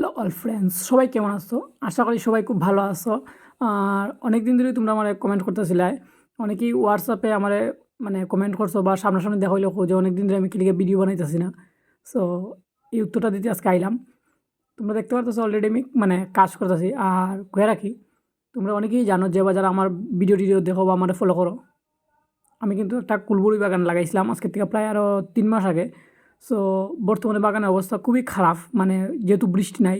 Hello all friends, সবাই কেমন আছো? আশা করি সবাই খুব ভালো আছো। আর অনেক দিন ধরেই তোমরা আমারে কমেন্ট করতেছিলে, অনেকেই হোয়াটসঅ্যাপে আমারে মানে কমেন্ট করছো বা সামনাসামনি দেখা হইলে যে অনেক দিন ধরে আমি ক্লিকে ভিডিও বানাইতেছি না। সো এই উত্তরটা দিতে আজকে আইলাম। তোমরা দেখতে পারতেছো অলরেডি আমি মানে কাজ করতেছি। আর কয়ে রাখি, তোমরা অনেকেই জানো যে বা যারা আমার ভিডিও টিডিও দেখো বা আমার ফলো করো, আমি কিন্তু একটা কুলবুড়ি বাগান লাগাইছিলাম আজকের থেকে প্রায় আরও 3 মাস আগে। সো বর্তমানে বাগানের অবস্থা খুবই খারাপ, মানে যেহেতু বৃষ্টি নাই।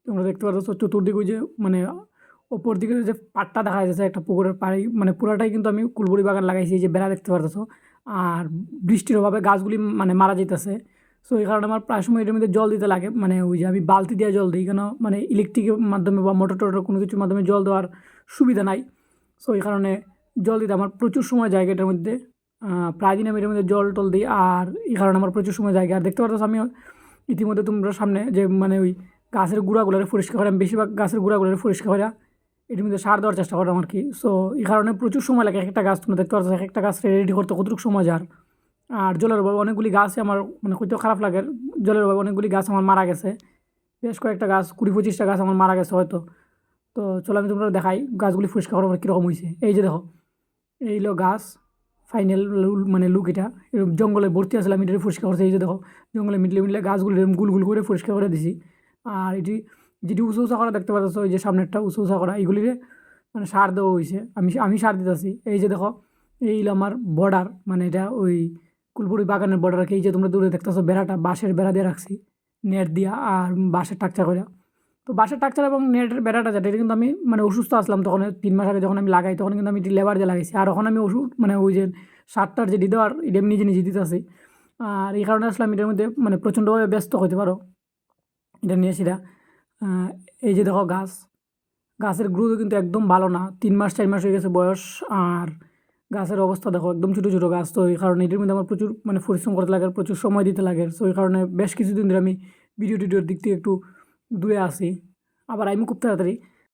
তোমরা দেখতে পাচ্ছ চতুর্দিকে ওই যে মানে ওপর দিকে যে পাটটা দেখা যাচ্ছে একটা পুকুরের পাড়ে, মানে পুরাটাই কিন্তু আমি কুলবুড়ি বাগান লাগাইছি, এই যে বেড়া দেখতে পারতেছো। আর বৃষ্টির অভাবে গাছগুলি মানে মারা যেতেছে। সো এই কারণে আমার প্রায় সময় এটার মধ্যে জল দিতে লাগে, মানে ওই যে আমি বালতি দিয়ে জল দিই, কেন মানে ইলেকট্রিকের মাধ্যমে বা মোটর টোটর কোনো কিছুর মাধ্যমে জল দেওয়ার সুবিধা নাই। সো এই কারণে জল দিতে আমার প্রচুর সময় যায় এটার মধ্যে। প্রায় দিন আমি এটার মধ্যে জল টল দিই, আর এই কারণে আমার প্রচুর সময় যায়। আর দেখতে পারতেছো আমি ইতিমধ্যে তোমরা সামনে যে মানে ওই গাছের গুঁড়াগুলো পরিষ্কার করে, আমি বেশিরভাগ গাছের গুঁড়াগুলো পরিষ্কার করে এটির মধ্যে সার দেওয়ার চেষ্টা করলাম আর কি। সো এই কারণে প্রচুর সময় লাগে একটা গাছ, তোমরা দেখতে পাচ্ছ একটা গাছ রেডি করতে কতটুকু সময় যায়। আর জলের অভাবে অনেকগুলি গাছ আমার মানে হয়তো খারাপ লাগে, জলের অভাবে অনেকগুলি গাছ আমার মারা গেছে। বেশ কয়েকটা গাছ 20-25টা গাছ আমার মারা গেছে হয়তো। তো চলো আমি তোমরা দেখাই গাছগুলি পরিষ্কার করার কীরকম হয়েছে। এই যে দেখো, এই হলো গাছ ফাইনাল মানে লুক। এটা এরকম জঙ্গলে ভর্তি আসলে আমি এটা পরিষ্কার করছি। এই যে দেখো, জঙ্গলে মিটলে মিটলে গাছগুলো এরকম গুল গুল করে পরিষ্কার করে দিছি। আর এটি যেটি উঁচু উঁচা করা দেখতে পাচ্ছ, ওই যে সামনেরটা উঁচু উঁচা করা, এইগুলিরে মানে সার দেওয়া হয়েছে। আমি আমি সার দিতেছি। এই যে দেখো, এই হলো আমার বর্ডার, মানে এটা ওই কুলপুরি বাগানের বর্ডার। এই যে তোমরা দূরে দেখতেছো বেড়াটা, বাঁশের বেড়া দিয়ে রাখছি নেট দিয়া, আর বাঁশের টাকচা করে। তো বাঁশের টাকচার এবং নেটের বেড়াটা যেটা, এটা কিন্তু আমি মানে অসুস্থ আসলাম তখন 3 মাস আগে যখন আমি লাগাই, তখন কিন্তু আমি এটি লেবার দিয়ে লাগাইছি। আর এখন আমি ওষুধ মানে ওই যে সারটার যে দেওয়ার এটা আমি নিজে নিজে দিতেছি। আর এই কারণে আসলে আমি এটার মধ্যে মানে প্রচণ্ডভাবে ব্যস্ত হতে পারো এটা নিয়ে সেটা। এই যে দেখো গাছ, গাছের গ্রোথ কিন্তু একদম ভালো না, 3 মাস 4 মাস হয়ে গেছে বয়স। আর গাছের অবস্থা দেখো, একদম ছোটো ছোটো গাছ। তো এই কারণে এটির মধ্যে আমার প্রচুর মানে পরিশ্রম করতে লাগে, প্রচুর সময় দিতে লাগে। সো এই কারণে বেশ কিছুদিন ধরে আমি ভিডিও টিডিওর দিক থেকে একটু দূরে আসি। আবার আমি খুব তাড়াতাড়ি